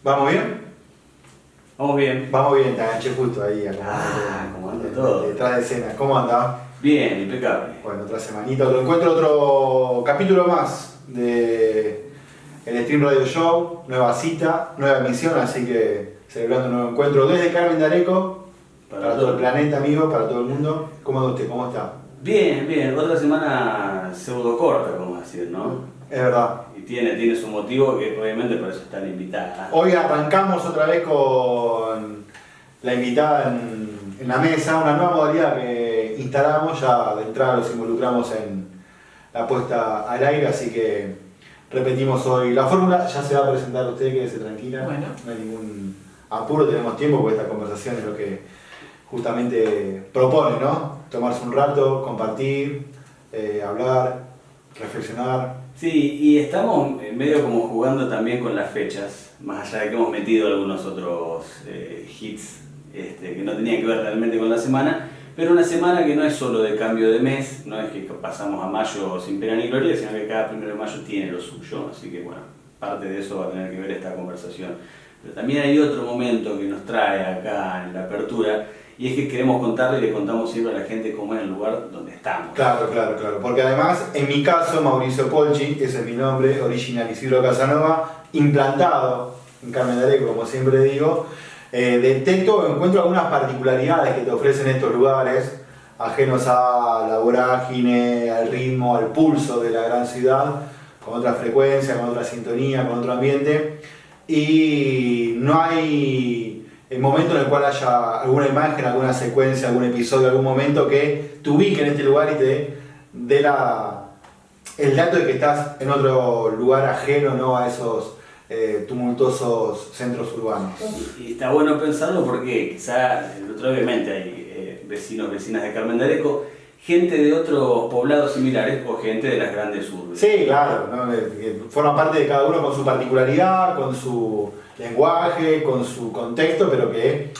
¿Vamos bien? Vamos bien. Vamos bien, te agaché justo ahí. ¿Cómo anda todo? Detrás de escena. ¿Cómo anda? Bien, impecable. Bueno, otra semanita, otro encuentro, otro capítulo más de el Stream Radio Show. Nueva cita, nueva emisión, así que celebrando un nuevo encuentro desde Carmen de Areco, para todo el planeta, amigo, para todo el mundo. ¿Cómo anda usted? ¿Cómo está? Bien, bien. Otra semana pseudo corta, como decir, ¿no? Es verdad. Y tiene su motivo, que obviamente por eso está la invitada. Hoy arrancamos otra vez con la invitada en la mesa, una nueva modalidad que instalamos, ya de entrada los involucramos en la puesta al aire, así que repetimos hoy la fórmula, ya se va a presentar usted, quédese tranquila, Bueno. No hay ningún apuro, tenemos tiempo porque esta conversación es lo que justamente propone, ¿no? Tomarse un rato, compartir, hablar, reflexionar. Sí, y estamos medio como jugando también con las fechas, más allá de que hemos metido algunos otros hits que no tenían que ver realmente con la semana, pero una semana que no es solo de cambio de mes, no es que pasamos a mayo sin pena ni gloria, sino que cada 1 de mayo tiene lo suyo, así que bueno, parte de eso va a tener que ver esta conversación. Pero también hay otro momento que nos trae acá en la apertura, y es que queremos contarle y le contamos siempre a la gente cómo es el lugar donde estamos. Claro, porque además, en mi caso, Mauricio Polchi, ese es mi nombre, original Isidro Casanova, implantado en Carmen de Areco, como siempre digo, detecto o encuentro algunas particularidades que te ofrecen estos lugares, ajenos a la vorágine, al ritmo, al pulso de la gran ciudad, con otra frecuencia, con otra sintonía, con otro ambiente, y no hay el momento en el cual haya alguna imagen, alguna secuencia, algún episodio, algún momento que te ubique en este lugar y te dé el dato de que estás en otro lugar ajeno, ¿no?, a esos tumultuosos centros urbanos. Y está bueno pensarlo porque quizá, obviamente hay vecinos, vecinas de Carmen de Areco, gente de otros poblados similares o gente de las grandes urbes. Sí, claro, ¿no? Forma parte de cada uno con su particularidad, con su lenguaje, con su contexto, pero que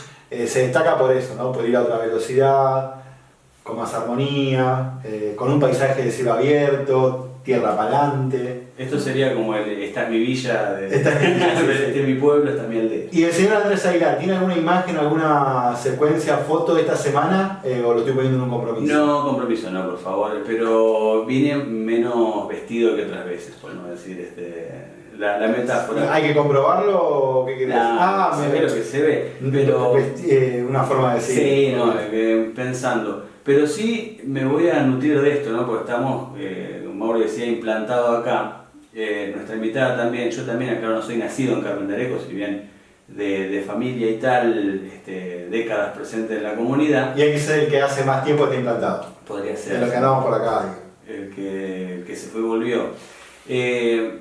se destaca por eso, ¿no? Por ir a otra velocidad, con más armonía, con un paisaje de cielo abierto, tierra pa'lante. Esto sería como esta es mi villa, Esta este es mi pueblo, esta es mi aldea. Y el señor Andrés Aguilar, ¿tiene alguna imagen, alguna secuencia, foto de esta semana o lo estoy poniendo en un compromiso? No, compromiso no, por favor, pero vine menos vestido que otras veces, por no decir la metáfora. ¿Hay que comprobarlo o qué querés? Se ve lo que se ve, pero... una forma de decir. Sí, no, pensando. Pero sí me voy a nutrir de esto, ¿no? Porque estamos, como Mauro decía, implantado acá. Nuestra invitada también, yo también, acá no soy nacido en Carmen de Areco, si bien de familia y tal, décadas presentes en la comunidad. Y hay que ser el que hace más tiempo está implantado. Podría ser. De lo que andamos por acá. El que se fue y volvió.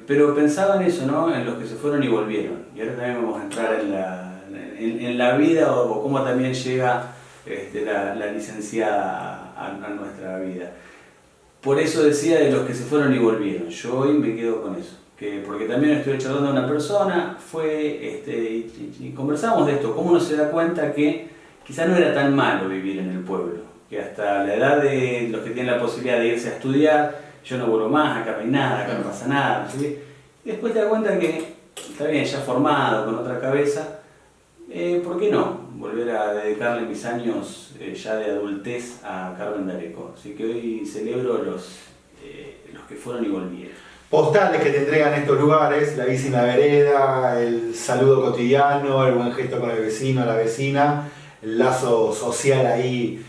Pero pensaba en eso, ¿no? En los que se fueron y volvieron. Y ahora también vamos a entrar en la vida o cómo también llega la licenciada a nuestra vida. Por eso decía de los que se fueron y volvieron. Yo hoy me quedo con eso. Porque también estuve charlando con una persona, y conversamos de esto, cómo uno se da cuenta que quizás no era tan malo vivir en el pueblo, que hasta la edad de los que tienen la posibilidad de irse a estudiar, yo no vuelvo más, acá no hay nada, acá no pasa nada, ¿sí? Y después te das cuenta que, está bien, ya formado, con otra cabeza, ¿por qué no volver a dedicarle mis años ya de adultez a Carmen de Areco? Así que hoy celebro los que fueron y volvieron. Postales que te entregan estos lugares, la bici en la vereda, el saludo cotidiano, el buen gesto con el vecino, la vecina, el lazo social ahí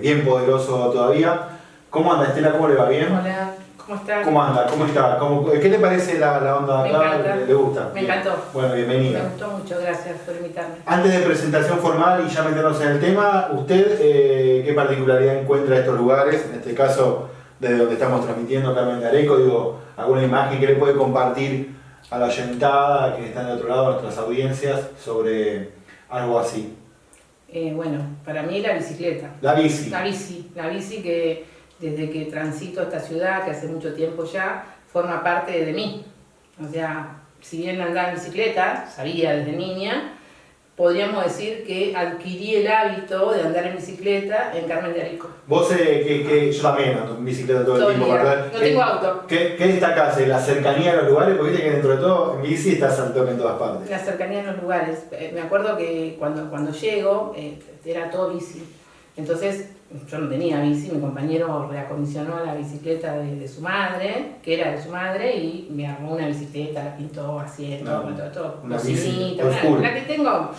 bien poderoso todavía. ¿Cómo anda, Estela? ¿Cómo le va? ¿Bien? Hola, ¿cómo estás? ¿Cómo anda? ¿Cómo está? ¿Qué te parece la onda de Me acá? encanta. ¿Le gusta? Me Bien. encantó. Bueno, bienvenida. Me gustó mucho, gracias por invitarme. Antes de presentación formal y ya meternos en el tema, ¿usted qué particularidad encuentra de estos lugares? En este caso, desde donde estamos transmitiendo Carmen de Areco, digo, alguna imagen que le puede compartir a la oyentada, a quienes están de otro lado, a nuestras audiencias, sobre algo así. Bueno, para mí la bicicleta. La bici. La bici que desde que transito esta ciudad, que hace mucho tiempo ya, forma parte de mí. O sea, si bien andaba en bicicleta, sabía desde niña, podríamos decir que adquirí el hábito de andar en bicicleta en Carmen de Arico. Vos, yo también ando en bicicleta todo el tiempo, día. ¿verdad? No tengo auto. ¿Qué destacás? ¿La cercanía a los lugares? Porque viste que dentro de todo en bici estás al toque en todas partes. La cercanía en los lugares. Me acuerdo que cuando llego era todo bici. Entonces yo no tenía bici, mi compañero reacondicionó la bicicleta de su madre, que era de su madre, y me armó una bicicleta, la pintó así, todo. Una bici Cocinita, la que tengo.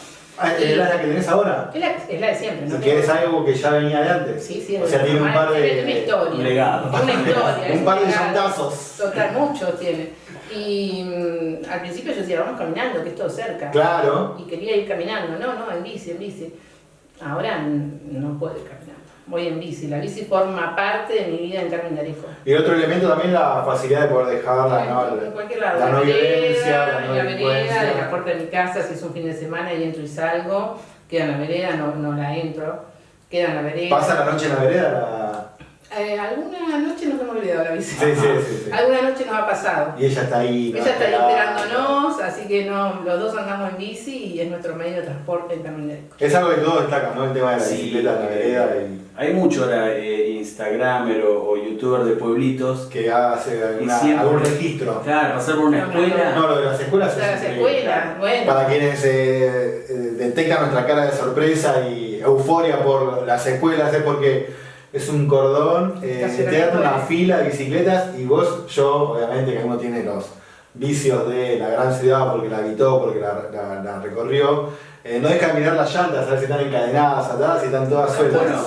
¿Es la que tenés ahora? Es la de siempre, ¿no? Que es algo que ya venía de antes. Sí, o sea, tiene un par de... Una historia. Un legado. Una historia. Un par de legado. llantazos. Total, muchos tiene. Y al principio yo decía, vamos caminando, que es todo cerca. Claro. Y quería ir caminando, no, en bici. Ahora no puedo ir caminando. Voy en bici. La bici forma parte de mi vida en Carmen de Arico. Y el otro elemento también la facilidad de poder dejarla, ¿no? En cualquier lado. La no violencia, la en no la vereda, delincuencia. de la puerta de mi casa, si es un fin de semana y entro y salgo, queda en la vereda, no la entro, queda en la vereda. ¿Pasa la noche en la vereda? Alguna noche nos hemos olvidado la bici. Sí. Alguna noche nos ha pasado. Y ella está ahí. Ella está ahí esperándonos, así que no, los dos andamos en bici y es nuestro medio de transporte en Carmen de Arico. Es algo que todos destacan, ¿no? El tema de la bicicleta en la vereda. Hay mucho ahora Instagramer o youtuber de pueblitos Que hace algún registro. Claro, pasar por una escuela. No, lo de las escuelas Las es escuelas, bueno. Para quienes detectan nuestra cara de sorpresa y euforia por las escuelas es porque es un cordón eterno, una fila de bicicletas y yo, obviamente que uno tiene los vicios de la gran ciudad porque la habitó, porque la recorrió, no deja de mirar las llantas, a ver si están encadenadas atrás, si están todas sueltas. Bueno,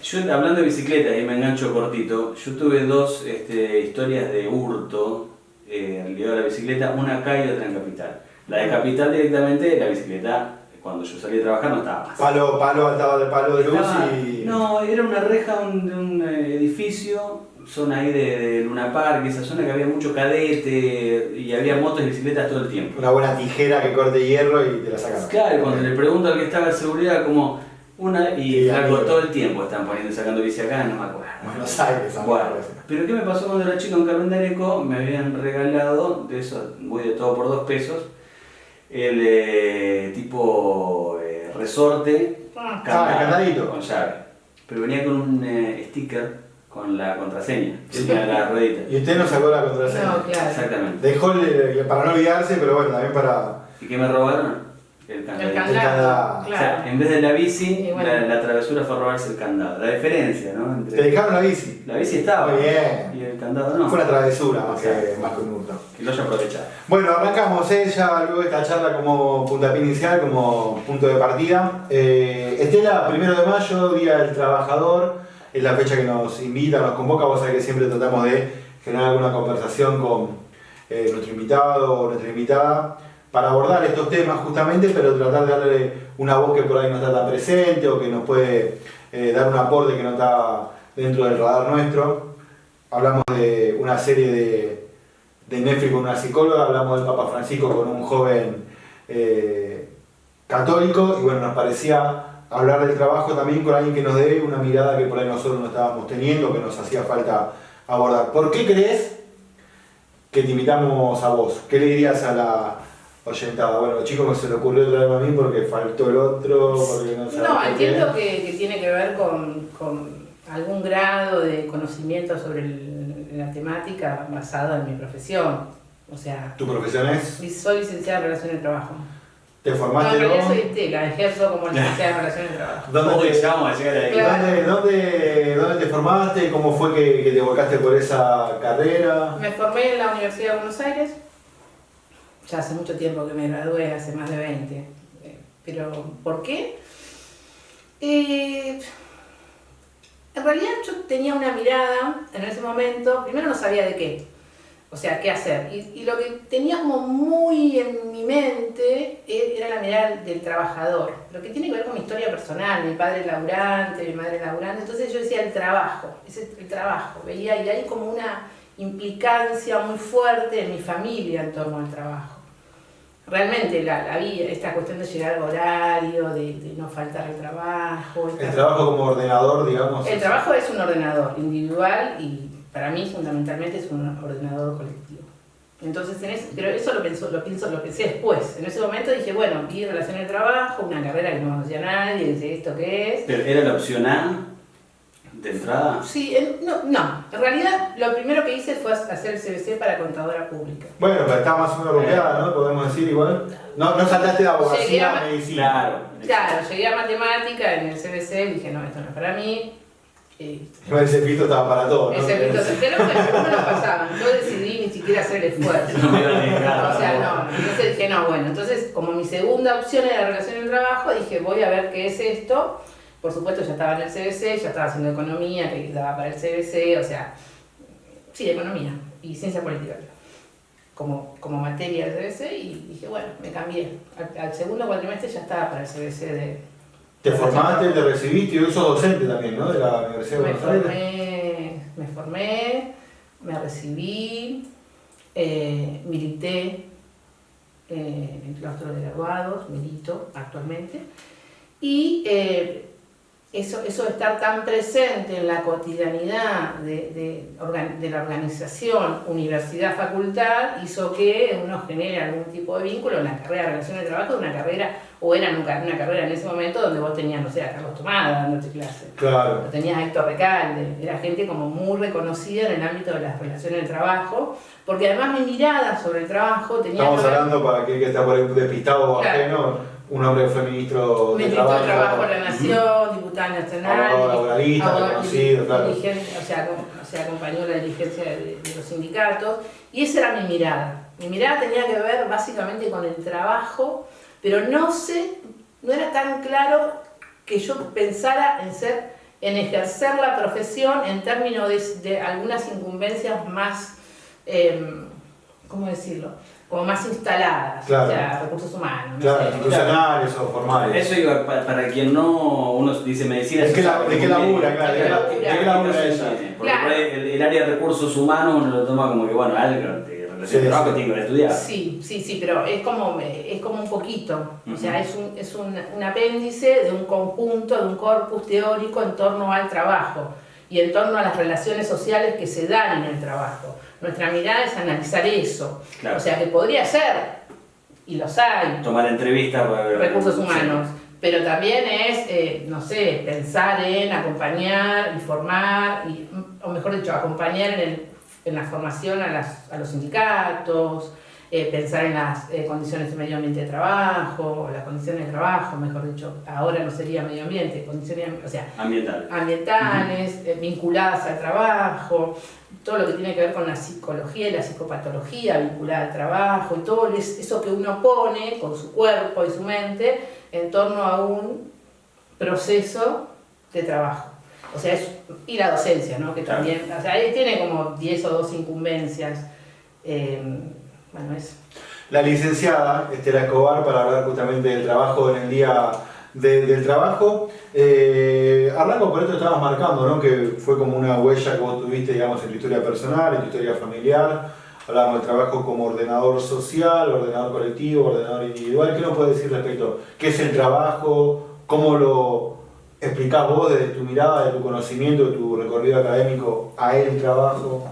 yo hablando de bicicletas, y me engancho cortito, yo tuve dos historias de hurto ligado a la bicicleta, una acá y otra en Capital. La de Capital directamente, la bicicleta, cuando yo salí a trabajar no estaba más. Palo atado del palo de luz y... No, era una reja de un edificio, zona ahí de Luna Park, esa zona que había mucho cadete y había motos y bicicletas todo el tiempo. Una buena tijera que corte hierro y te la sacan. Claro, cuando le pregunto al que estaba de seguridad como y flaco, todo el tiempo están poniendo sacando bici acá, no me acuerdo. Buenos Aires, Bueno, pero ¿qué me pasó cuando era chico en Carmen de Arico? Me habían regalado, de eso voy de todo por 2 pesos, el tipo resorte, el candadito. con llave. Pero venía con un sticker con la contraseña, tenía la ruedita. Y usted no sacó la contraseña. No, claro. Exactamente. Dejó para no olvidarse, pero bueno, también para... ¿Y qué me robaron? El candado. El candado, candado, O claro. sea, en vez de la bici, Y bueno. la travesura fue robarse el candado. La diferencia, ¿no? Entre... Te dejaron la bici. La bici estaba. Muy bien. Y el candado no. Fue una travesura más que Exacto. un hurto. Que lo haya aprovechado. Bueno, arrancamos ya luego de esta charla como puntapié inicial, como punto de partida. Estela, 1 de mayo, Día del Trabajador, es la fecha que nos invita, nos convoca. Vos sabés que siempre tratamos de generar alguna conversación con nuestro invitado o nuestra invitada para abordar estos temas justamente, pero tratar de darle una voz que por ahí no está tan presente o que nos puede dar un aporte que no está dentro del radar nuestro. Hablamos de una serie de Netflix con una psicóloga, hablamos del Papa Francisco con un joven católico y bueno, nos parecía hablar del trabajo también con alguien que nos dé una mirada que por ahí nosotros no estábamos teniendo, que nos hacía falta abordar. ¿Por qué crees que te invitamos a vos? ¿Qué le dirías a la oyentada? Bueno, chicos, me se le ocurrió traerme a mí porque faltó el otro, porque no sabía. No, entiendo que tiene que ver con algún grado de conocimiento sobre la temática basada en mi profesión. O sea, ¿Tu profesión es? soy licenciada en Relaciones de Trabajo. ¿Te No, formaste en realidad vos? soy Estela, ejerzo como licenciada en Relaciones de Trabajo. ¿Dónde te, vamos a llegar ahí. Claro. dónde te formaste? ¿Cómo fue que te volcaste por esa carrera? Me formé en la Universidad de Buenos Aires, ya hace mucho tiempo que me gradué, hace más de 20. Pero, ¿por qué? En realidad yo tenía una mirada en ese momento, primero no sabía de qué, o sea, qué hacer. Y lo que tenía como muy en mi mente era la mirada del trabajador, lo que tiene que ver con mi historia personal, mi padre laburante, mi madre laburante, entonces yo decía el trabajo, el trabajo, veía y hay como una implicancia muy fuerte en mi familia en torno al trabajo. Realmente la vida, esta cuestión de llegar al horario, de no faltar al trabajo. El trabajo como ordenador, digamos. El trabajo es un ordenador individual y para mí fundamentalmente es un ordenador colectivo. Entonces, pero eso lo pensé después. En ese momento dije, bueno, vi relación de trabajo, una carrera que no conocía a nadie, dice, ¿esto qué es? ¿Pero era la opción A de entrada? Sí, no. En realidad, lo primero que hice fue hacer el CBC para contadora pública. Bueno, pero está más o menos rodeada, ¿no? Podemos decir igual. No saltaste de abogacía a medicina. Claro, llegué a matemática en el CBC y dije, no, esto no es para mí. Igual ese pito estaba para todo, ¿no? Ese pito, pero no lo pasaban. Yo decidí ni siquiera hacer el esfuerzo. No me iba a negar. O sea, no. Entonces dije, no, bueno. Entonces, como mi segunda opción era relación del trabajo, dije, voy a ver qué es esto. Por supuesto, ya estaba en el CBC, ya estaba haciendo economía, que daba para el CBC, o sea, sí, economía y ciencia política, como materia del CBC, y dije, bueno, me cambié. Al segundo cuatrimestre ya estaba para el CBC de... Te formaste, te recibiste y hoy sos docente también, ¿no? De la Universidad de Buenos Aires. Me formé, me recibí, milité en el claustro de graduados, milito actualmente, y eso de estar tan presente en la cotidianidad de la organización universidad-facultad hizo que uno genere algún tipo de vínculo en la carrera de relación de trabajo, una carrera en ese momento donde vos tenías, no sé, a Carlos Tomada dándote clase. Claro. Lo tenías a Héctor Recalde, era gente como muy reconocida en el ámbito de las relaciones de trabajo, porque además mi mirada sobre el trabajo tenía... Estamos hablando, para aquel que está por ahí despistado o ajeno, un hombre que fue ministro de Trabajo de la Nación, diputado nacional, laboralista, reconocido, claro. O sea, acompañó la dirigencia de los sindicatos, y esa era mi mirada. Mi mirada tenía que ver básicamente con el trabajo, pero no era tan claro que yo pensara en ejercer la profesión en términos de algunas incumbencias más, ¿cómo decirlo? Como más instaladas, claro. O sea, recursos humanos. Claro, no sé. institucionales o formales. Eso iba, para quien no, uno dice medicina... ¿De qué labura, claro? ¿De qué labura ella? Porque por ahí el área de recursos humanos uno lo toma como que, bueno, algo de relación de trabajo que tiene que haber estudiado. Sí, pero es como un poquito. O sea, es un apéndice de un conjunto, de un corpus teórico en torno al trabajo y en torno a las relaciones sociales que se dan en el trabajo. Nuestra mirada es analizar eso. Claro. O sea, que podría ser, y los hay, tomar entrevistas para recursos humanos, sí. Pero también es, no sé, pensar en acompañar, informar, o mejor dicho, acompañar en la formación a los sindicatos, pensar en las condiciones de medio ambiente de trabajo, las condiciones de trabajo, mejor dicho, ahora no sería medio ambiente, condiciones, o sea, ambientales, vinculadas al trabajo, todo lo que tiene que ver con la psicología y la psicopatología vinculada al trabajo, y todo eso que uno pone con su cuerpo y su mente en torno a un proceso de trabajo. O sea, y la docencia, ¿no? Que también, o sea, ahí tiene como 10 o 12 incumbencias. Bueno, eso. La licenciada Estela Escobar, para hablar justamente del trabajo en el día del trabajo. Arranco por esto que estabas marcando, ¿no? Que fue como una huella que vos tuviste, digamos, en tu historia personal, en tu historia familiar. Hablábamos del trabajo como ordenador social, ordenador colectivo, ordenador individual. ¿Qué nos puedes decir respecto? ¿Qué es el trabajo? ¿Cómo lo explicás vos desde tu mirada, de tu conocimiento, de tu recorrido académico a el trabajo?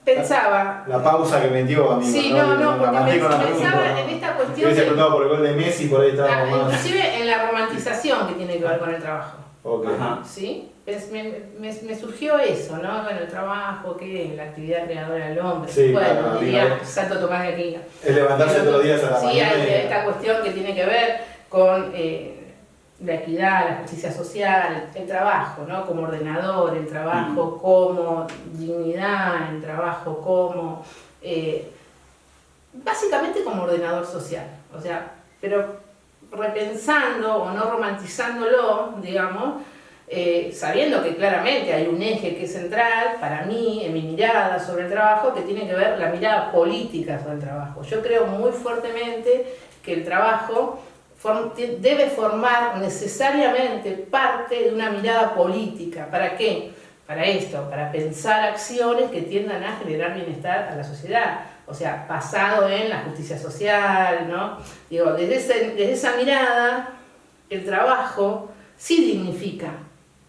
Pensaba... La pausa que metió, amigo. Sí, no, porque pensaba en esta cuestión... Hubiese preguntado por el gol de Messi, por ahí estábamos más... Inclusive en la romantización que tiene que ver con el trabajo. Okay. ¿Sí? Me surgió eso, ¿no? Bueno, el trabajo, ¿qué? La actividad creadora del hombre. Sí, bueno, claro, diría Santo Tomás de Aquino. Es levantarse todos los días a la mañana. Sí, hay esta cuestión que tiene que ver con la equidad, la justicia social, el trabajo, ¿no? Como ordenador, el trabajo como dignidad, el trabajo como... básicamente como ordenador social. O sea, pero repensando o no romantizándolo, digamos, sabiendo que claramente hay un eje que es central para mí en mi mirada sobre el trabajo, que tiene que ver la mirada política sobre el trabajo. Yo creo muy fuertemente que el trabajo debe formar necesariamente parte de una mirada política. ¿Para qué? Para esto, para pensar acciones que tiendan a generar bienestar a la sociedad. O sea, basado en la justicia social, ¿no? Digo, desde esa mirada, el trabajo sí dignifica,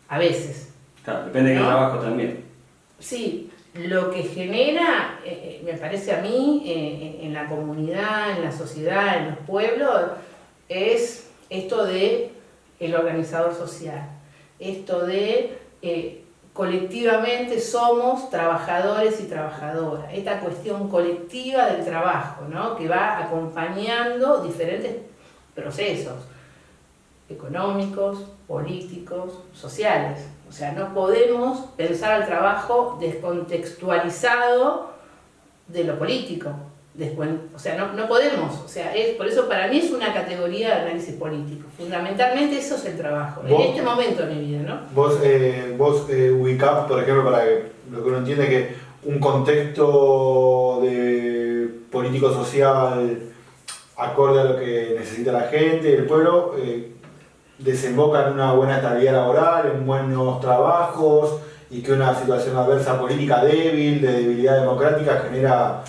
a veces. Claro, depende del trabajo también. Sí, lo que genera, me parece a mí, en la comunidad, en la sociedad, en los pueblos, es esto de el organizador social, esto de colectivamente somos trabajadores y trabajadoras, esta cuestión colectiva del trabajo, ¿no? Que va acompañando diferentes procesos económicos, políticos, sociales. O sea, no podemos pensar al trabajo descontextualizado de lo político. O sea, no podemos. O sea, por eso para mí es una categoría de análisis político. Fundamentalmente eso es el trabajo, en este momento de mi vida, ¿no? Vos ubicás, por ejemplo, para que lo que uno entiende, que un contexto de político-social acorde a lo que necesita la gente, el pueblo, desemboca en una buena estabilidad laboral, en buenos trabajos, y que una situación adversa política débil, de debilidad democrática, genera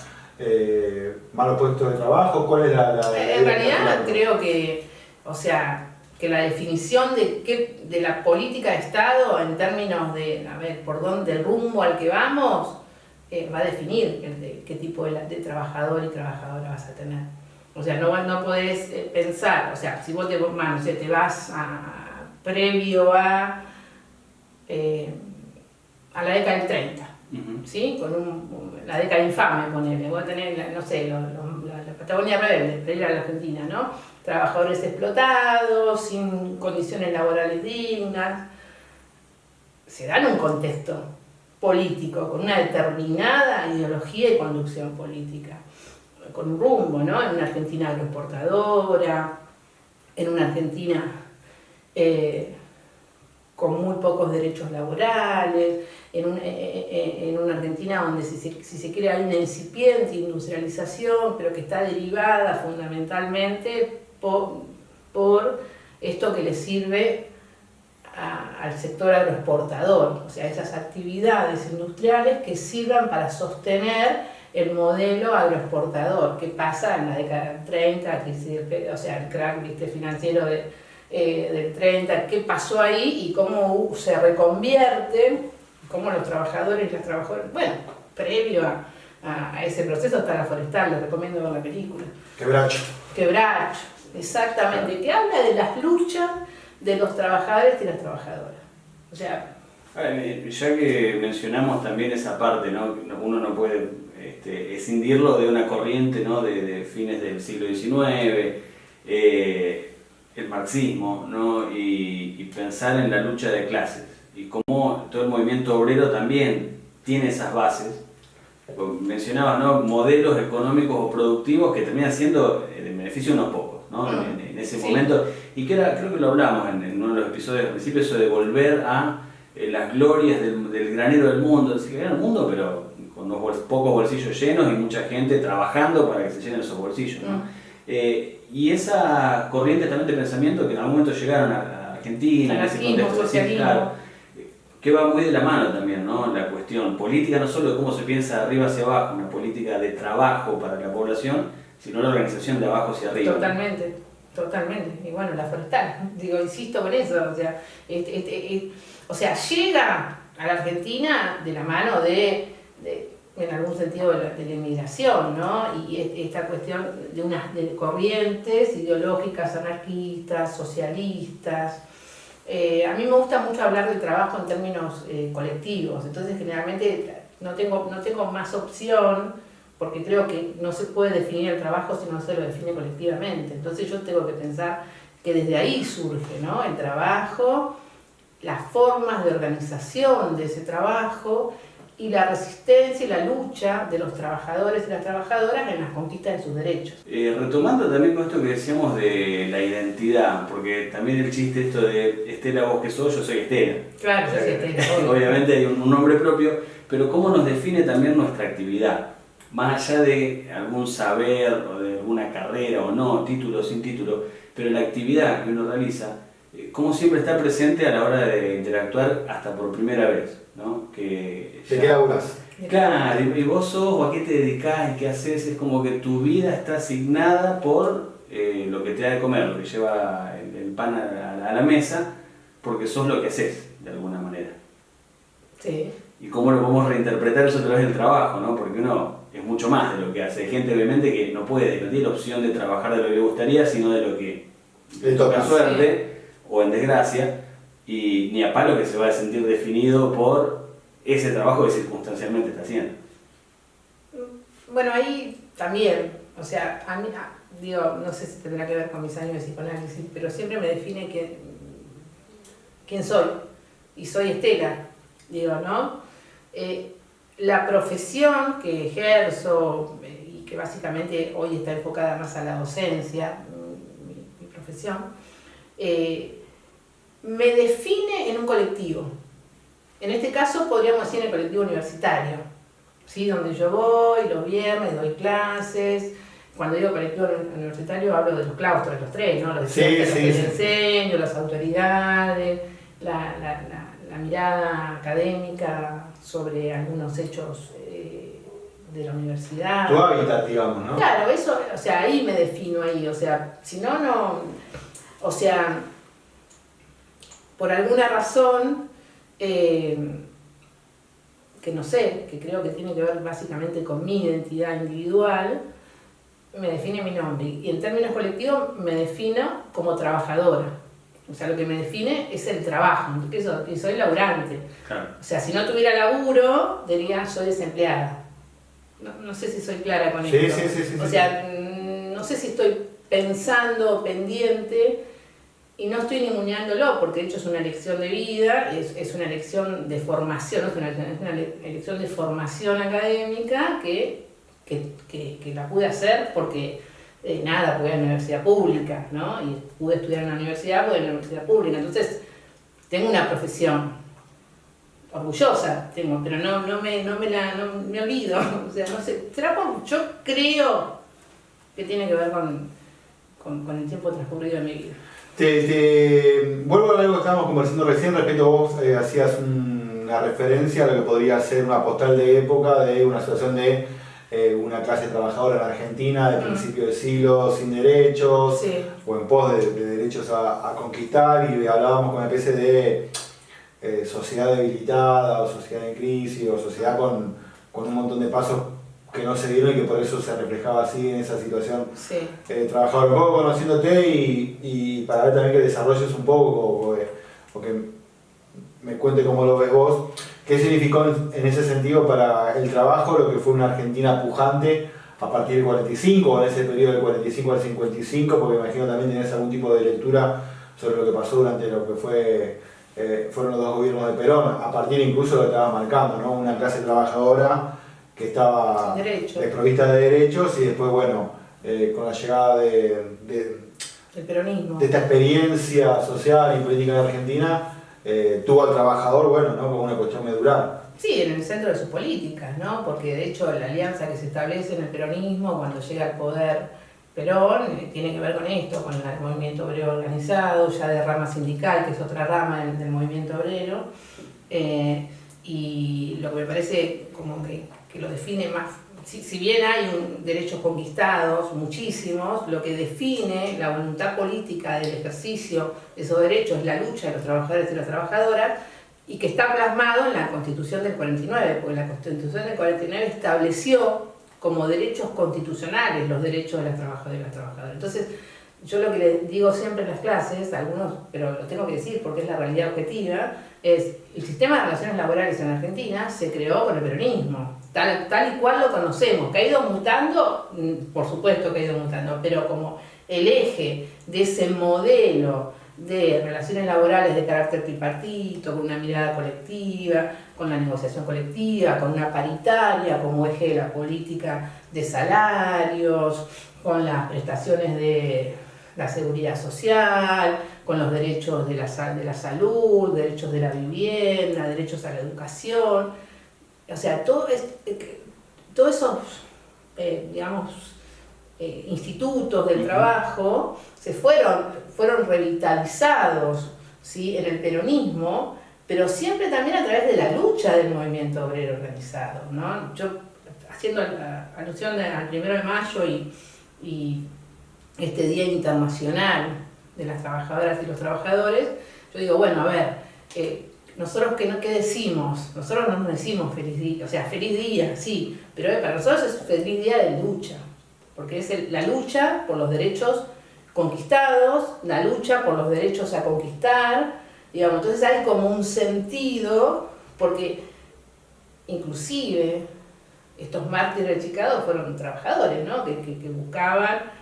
malos puestos de trabajo. ¿Cuál es en realidad creo que, o sea, que la definición de la política de Estado en términos de, a ver, por dónde, el rumbo al que vamos, va a definir qué tipo de trabajador y trabajadora vas a tener. O sea, no podés pensar, o sea, si vos te vas previo a la década del 30, ¿sí? Con la década infame, ponele, vos tenés, no sé, la Patagonia rebelde, para ir a la Argentina, ¿no? Trabajadores explotados, sin condiciones laborales dignas, se dan un contexto político, con una determinada ideología y conducción política, con un rumbo, ¿no? En una Argentina agroexportadora, en una Argentina con muy pocos derechos laborales, en una Argentina donde si se quiere hay una incipiente industrialización, pero que está derivada fundamentalmente por esto que le sirve al sector agroexportador, o sea, esas actividades industriales que sirvan para sostener el modelo agroexportador, que pasa en la década del 30, o sea, el crack, ¿viste?, financiero del 30, qué pasó ahí y cómo se reconvierte, cómo los trabajadores y las trabajadoras, bueno, previo a ese proceso está La Forestal, les recomiendo ver la película. Quebracho, exactamente, que habla de las luchas de los trabajadores y las trabajadoras. O sea, ya que mencionamos también esa parte, ¿no? Uno no puede escindirlo de una corriente, ¿no? de fines del siglo XIX, el marxismo, ¿no? y pensar en la lucha de clases y cómo todo el movimiento obrero también tiene esas bases. Mencionabas, ¿no? Modelos económicos o productivos que terminan siendo en beneficio de unos pocos, ¿no? En ese momento, y que creo que lo hablamos en uno de los episodios al principio, eso de volver a las glorias del granero del mundo, es decir, era el mundo pero con pocos bolsillos llenos y mucha gente trabajando para que se llenen esos bolsillos, ¿no? Y esa corriente también de pensamiento que en algún momento llegaron a Argentina, en ese contexto, claro, que va muy de la mano también, ¿no? La cuestión política, no solo de cómo se piensa de arriba hacia abajo, una política de trabajo para la población, sino la organización de abajo hacia arriba. Totalmente, totalmente. Y bueno, La Forestal, digo, insisto con eso, o sea, llega a la Argentina de la mano en algún sentido, de la inmigración, ¿no? Y esta cuestión de corrientes ideológicas anarquistas, socialistas. A mí me gusta mucho hablar del trabajo en términos colectivos, entonces generalmente no tengo más opción, porque creo que no se puede definir el trabajo si no se lo define colectivamente. Entonces yo tengo que pensar que desde ahí surge, ¿no? El trabajo, las formas de organización de ese trabajo y la resistencia y la lucha de los trabajadores y las trabajadoras en las conquistas de sus derechos. Retomando también con esto que decíamos de la identidad, porque también el chiste esto de Estela, vos que sos, yo soy Estela. Claro, yo soy Estela. Obviamente hay un nombre propio, pero cómo nos define también nuestra actividad, más allá de algún saber o de alguna carrera o no, título o sin título, pero la actividad que uno realiza, cómo siempre está presente a la hora de interactuar hasta por primera vez, ¿no? ¿De qué laburas? Claro, y vos sos o a qué te dedicás y qué haces, es como que tu vida está asignada por lo que te da de comer, lo que lleva el pan a la mesa, porque sos lo que haces, de alguna manera. Sí, y cómo lo podemos reinterpretar eso a través del trabajo, ¿no? Porque uno es mucho más de lo que hace. Hay gente obviamente que no puede, no tiene la opción de trabajar de lo que le gustaría, sino de lo que le toca suerte o en desgracia, y ni a palo que se va a sentir definido por ese trabajo que circunstancialmente está haciendo. Bueno, ahí también, o sea, a mí, digo, no sé si tendrá que ver con mis años de psicoanálisis, pero siempre me define quién soy, y soy Estela, digo, ¿no? La profesión que ejerzo y que básicamente hoy está enfocada más a la docencia, mi profesión, me define en un colectivo. En este caso podríamos decir en el colectivo universitario, ¿sí? Donde yo voy los viernes, doy clases. Cuando digo colectivo universitario hablo de los claustros, los tres, ¿no? Los docentes, los que les enseño, las autoridades, la mirada académica sobre algunos hechos de la universidad. Tu hábitat, digamos, ¿no? Claro, eso, o sea, ahí me defino ahí, o sea, si no, o sea, por alguna razón, que no sé, que creo que tiene que ver básicamente con mi identidad individual, me define mi nombre. Y en términos colectivos me defino como trabajadora. O sea, lo que me define es el trabajo, que soy laburante. Claro. O sea, si no tuviera laburo, diría soy desempleada. No sé si soy clara con esto. Sí. O sea, no sé si estoy pensando, pendiente, y no estoy ninguneándolo, porque de hecho es una elección de vida, es una elección de formación, es una elección de formación académica que la pude hacer porque porque era una universidad pública, ¿no? Y pude estudiar en la universidad porque era una universidad pública. Entonces, tengo una profesión orgullosa, pero no me olvido. O sea, no sé, yo creo que tiene que ver con el tiempo transcurrido de mi vida. Vuelvo a algo que estábamos conversando recién, respecto a vos hacías una referencia a lo que podría ser una postal de época de una situación de una clase trabajadora en Argentina de principio de siglo sin derechos, sí, o en pos de derechos a conquistar, y hablábamos con una especie de sociedad debilitada o sociedad en crisis o sociedad con un montón de pasos que no se dieron y que por eso se reflejaba así en esa situación. sí. Trabajador, un poco conociéndote y para ver también que desarrolles un poco o que me cuente cómo lo ves vos. ¿Qué significó en ese sentido para el trabajo lo que fue una Argentina pujante a partir del 45 o en ese periodo del 45 al 55? Porque imagino también tenés algún tipo de lectura sobre lo que pasó durante lo que fueron los dos gobiernos de Perón, a partir incluso de lo que estaba marcando, ¿no? Una clase trabajadora que estaba desprovista de derechos y después, bueno, con la llegada el peronismo, de esta experiencia social y política en Argentina, tuvo al trabajador, bueno, ¿no? Como una cuestión medular. Sí, en el centro de sus políticas, ¿no? Porque de hecho la alianza que se establece en el peronismo cuando llega al poder Perón tiene que ver con esto, con el movimiento obrero organizado, ya de rama sindical, que es otra rama del movimiento obrero, y lo que me parece como que lo define más, si bien hay derechos conquistados, muchísimos, lo que define la voluntad política del ejercicio de esos derechos es la lucha de los trabajadores y las trabajadoras, y que está plasmado en la Constitución del 49, porque la Constitución del 49 estableció como derechos constitucionales los derechos de las trabajadoras y las trabajadoras. Entonces, yo lo que les digo siempre en las clases, algunos, pero lo tengo que decir porque es la realidad objetiva, es el sistema de relaciones laborales en Argentina se creó con el peronismo, tal y cual lo conocemos, que ha ido mutando, por supuesto que ha ido mutando, pero como el eje de ese modelo de relaciones laborales de carácter tripartito, con una mirada colectiva, con la negociación colectiva, con una paritaria como eje de la política de salarios, con las prestaciones de la seguridad social, con los derechos de la salud, derechos de la vivienda, derechos a la educación. O sea, todos esos, digamos, institutos del trabajo se fueron revitalizados, ¿sí?, en el peronismo, pero siempre también a través de la lucha del movimiento obrero organizado, ¿no? Yo, haciendo alusión al 1 de mayo y este Día Internacional de las Trabajadoras y los Trabajadores, yo digo, bueno, a ver, nosotros ¿qué decimos? Nosotros no nos decimos feliz día, o sea, feliz día, sí, pero para nosotros es feliz día de lucha, porque es la lucha por los derechos conquistados, la lucha por los derechos a conquistar, digamos, entonces hay como un sentido, porque inclusive estos mártires de Chicago fueron trabajadores, ¿no? que buscaban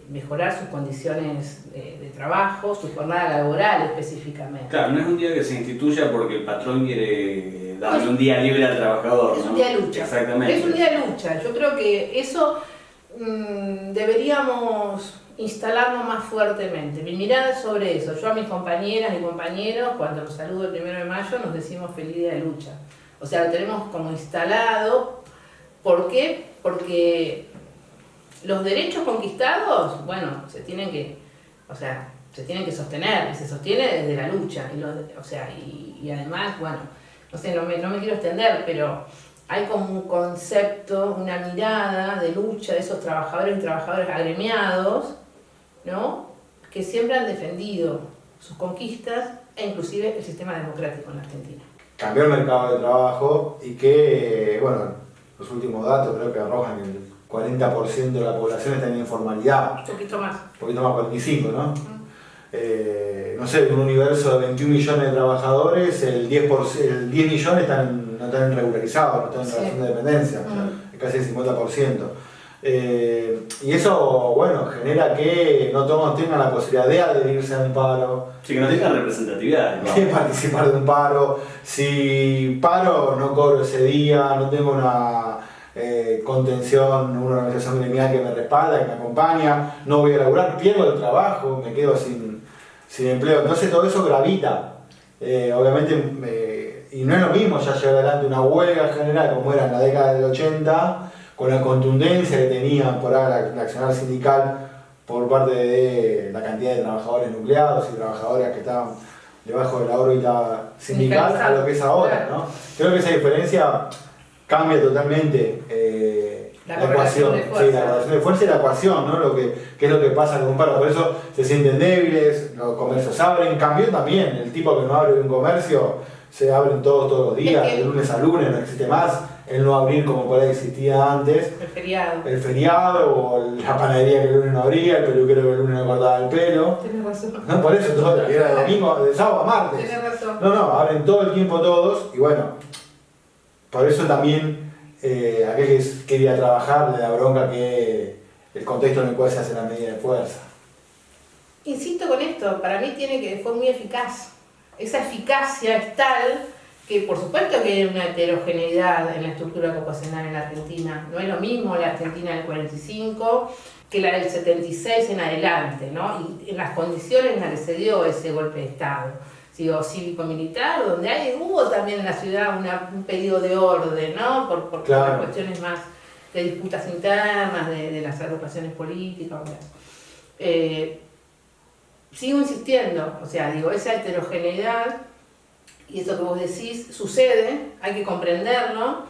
mejorar sus condiciones de trabajo, su jornada laboral específicamente. Claro, no es un día que se instituya porque el patrón quiere darle un día libre al trabajador. Es ¿no? un día de lucha. Exactamente. Es un día de lucha. Yo creo que eso deberíamos instalarlo más fuertemente. Mi mirada es sobre eso. Yo a mis compañeras y compañeros, cuando los saludo el 1 de mayo, nos decimos feliz día de lucha. O sea, lo tenemos como instalado. ¿Por qué? Porque los derechos conquistados, bueno, se tienen que sostener, y se sostiene desde la lucha. Y además, bueno, no sé, no me quiero extender, pero hay como un concepto, una mirada de lucha de esos trabajadores y trabajadoras agremiados, ¿no? Que siempre han defendido sus conquistas e inclusive el sistema democrático en la Argentina. Cambió el mercado de trabajo y que, bueno, los últimos datos creo que arrojan que el 40% de la población está en informalidad. Un poquito más. Un poquito más, 45, ¿no? No sé, en un universo de 21 millones de trabajadores, el 10 millones no están regularizados, no están en relación de dependencia, es casi el 50%. Y eso, bueno, genera que no todos tengan la posibilidad de adherirse a un paro. Sí, que no tengan representatividad. ¿No? De participar de un paro. Si paro, no cobro ese día, no tengo una contención, una organización gremial que me respalda, que me acompaña, no voy a laburar, pierdo el trabajo, me quedo sin empleo. Entonces todo eso gravita. Obviamente, y no es lo mismo ya llevar adelante una huelga general como era en la década del 80, con la contundencia que tenía por ahora la accionar sindical por parte de la cantidad de trabajadores nucleados y trabajadoras que estaban debajo de la órbita sindical a lo que es ahora, ¿no? Creo que esa diferencia cambia totalmente la ecuación. Sí, la relación de fuerza y la ecuación, ¿no? ¿Qué es lo que pasa con un paro? Por eso se sienten débiles, los comercios abren. Cambió también, el tipo que no abre un comercio, se abren todos los días, de lunes a lunes, no existe más el no abrir como por ahí existía antes. El feriado, o la panadería que el lunes no abría, el peluquero que el lunes no cortaba el pelo. Tienes razón. No, por eso todo, era de domingo, de sábado a martes. Tienes razón. No, abren todo el tiempo todos, y bueno, por eso también aquel que quería trabajar le da bronca que el contexto en el cual se hace la medida de fuerza. Insisto con esto, para mí fue muy eficaz. Esa eficacia es tal que por supuesto que hay una heterogeneidad en la estructura ocupacional en la Argentina. No es lo mismo la Argentina del 45 que la del 76 en adelante, ¿no? Y en las condiciones en las que se dio ese golpe de Estado. Cívico-militar, donde hubo también en la ciudad un pedido de orden, ¿no? Por claro. cuestiones más de disputas internas, de las agrupaciones políticas. Sigo insistiendo, esa heterogeneidad y eso que vos decís sucede, hay que comprenderlo.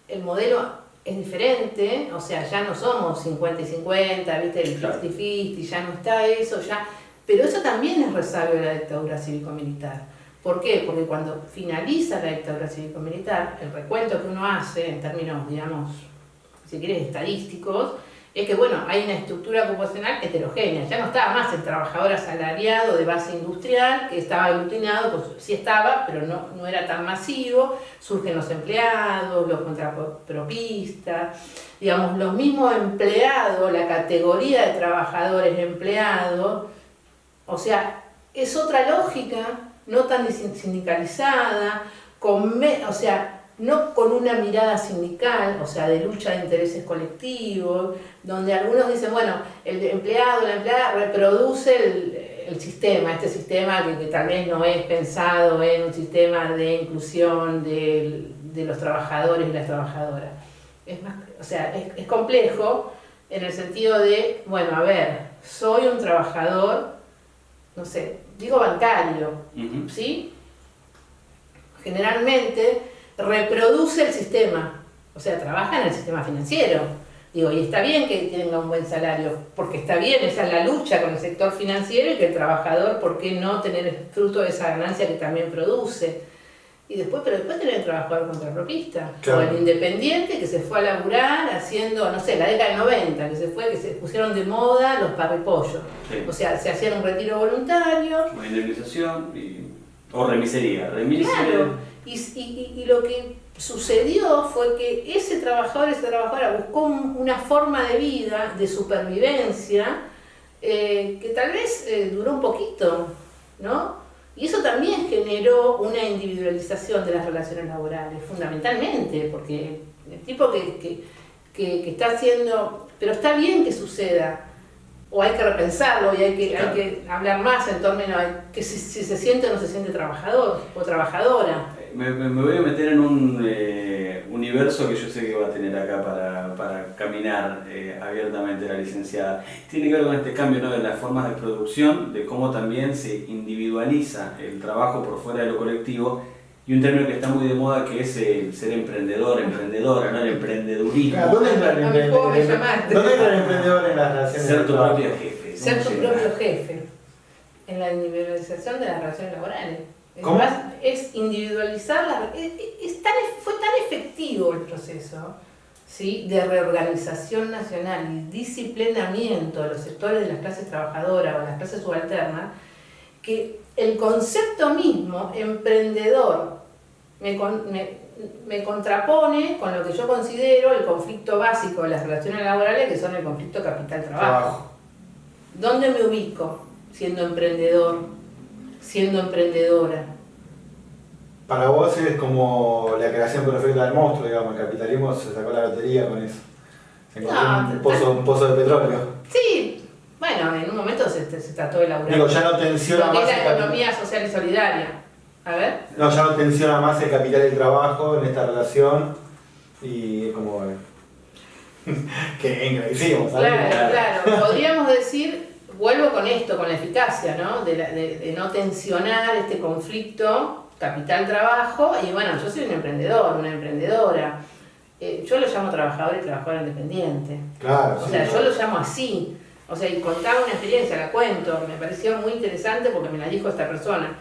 El modelo es diferente, ya no somos 50 y 50, ¿viste? El 50-50, ya no está eso, ya. Pero eso también es resabios de la dictadura cívico-militar. ¿Por qué? Porque cuando finaliza la dictadura cívico-militar, el recuento que uno hace en términos, digamos, si quieres, estadísticos, es que, bueno, hay una estructura ocupacional heterogénea. Ya no estaba más el trabajador asalariado de base industrial, que estaba aglutinado, pues sí estaba, pero no era tan masivo. Surgen los empleados, los contrapropistas, digamos, los mismos empleados, la categoría de trabajadores empleados. Es otra lógica, no tan sindicalizada, no con una mirada sindical, de lucha de intereses colectivos, donde algunos dicen, bueno, el empleado, la empleada reproduce el sistema, este sistema que tal vez no es pensado en un sistema de inclusión de los trabajadores y las trabajadoras. Es complejo en el sentido de, bueno, a ver, soy un trabajador, no sé, digo bancario, ¿sí? Generalmente reproduce el sistema, trabaja en el sistema financiero, Digo, y está bien que tenga un buen salario, porque está bien, esa es la lucha con el sector financiero y que el trabajador, ¿por qué no tener fruto de esa ganancia que también produce? Pero después tener el trabajador contrapropista, claro. o el independiente que se fue a laburar haciendo, no sé, la década del 90, que se pusieron de moda los parripollos. Sí. O sea, se hacían un retiro voluntario. Una indemnización o remisería. Claro, y lo que sucedió fue que esa trabajadora buscó una forma de vida, de supervivencia, que tal vez duró un poquito, ¿no? Y eso también generó una individualización de las relaciones laborales, fundamentalmente, porque el tipo que está haciendo, pero está bien que suceda, o hay que repensarlo y hay que hablar más en términos de que si se siente o no se siente trabajador o trabajadora. Me voy a meter en un universo que yo sé que va a tener acá para caminar abiertamente la licenciada. Tiene que ver con este cambio, ¿no?, de las formas de producción, de cómo también se individualiza el trabajo por fuera de lo colectivo, y un término que está muy de moda que es el ser emprendedor, emprendedora, ¿no?, el emprendedurismo. ¿Dónde entra el No me puedo emprendedor? llamar. ¿Dónde entra el emprendedor en las relaciones? Ser de tu trabajo? propio jefe. Ser tu ¿no? propio jefe en la individualización de las relaciones laborales. ¿Cómo? Es individualizar fue tan efectivo el proceso, ¿sí?, de reorganización nacional y disciplinamiento de los sectores de las clases trabajadoras o las clases subalternas, que el concepto mismo, emprendedor, me contrapone con lo que yo considero el conflicto básico de las relaciones laborales, que son el conflicto capital-trabajo. ¿Dónde me ubico siendo emprendedor, siendo emprendedora? Para vos es como la creación perfecta del monstruo, digamos, el capitalismo se sacó la lotería con eso. Se encontró un pozo de petróleo. Sí, bueno, en un momento se trató de elaborar. Digo, ya no tensiona lo que más es el la capital. economía social y solidaria. A ver. No, ya no tensiona más el capital y el trabajo en esta relación y es como que hicimos, ¿sabes? Claro. Podríamos decir, vuelvo con esto, con la eficacia, ¿no? De no tensionar este conflicto capital-trabajo. Y bueno, yo soy un emprendedor, una emprendedora. Yo lo llamo trabajador y trabajadora independiente. Claro, O sí, sea, claro. yo lo llamo así. O sea, y contaba una experiencia, la cuento, me pareció muy interesante porque me la dijo esta persona.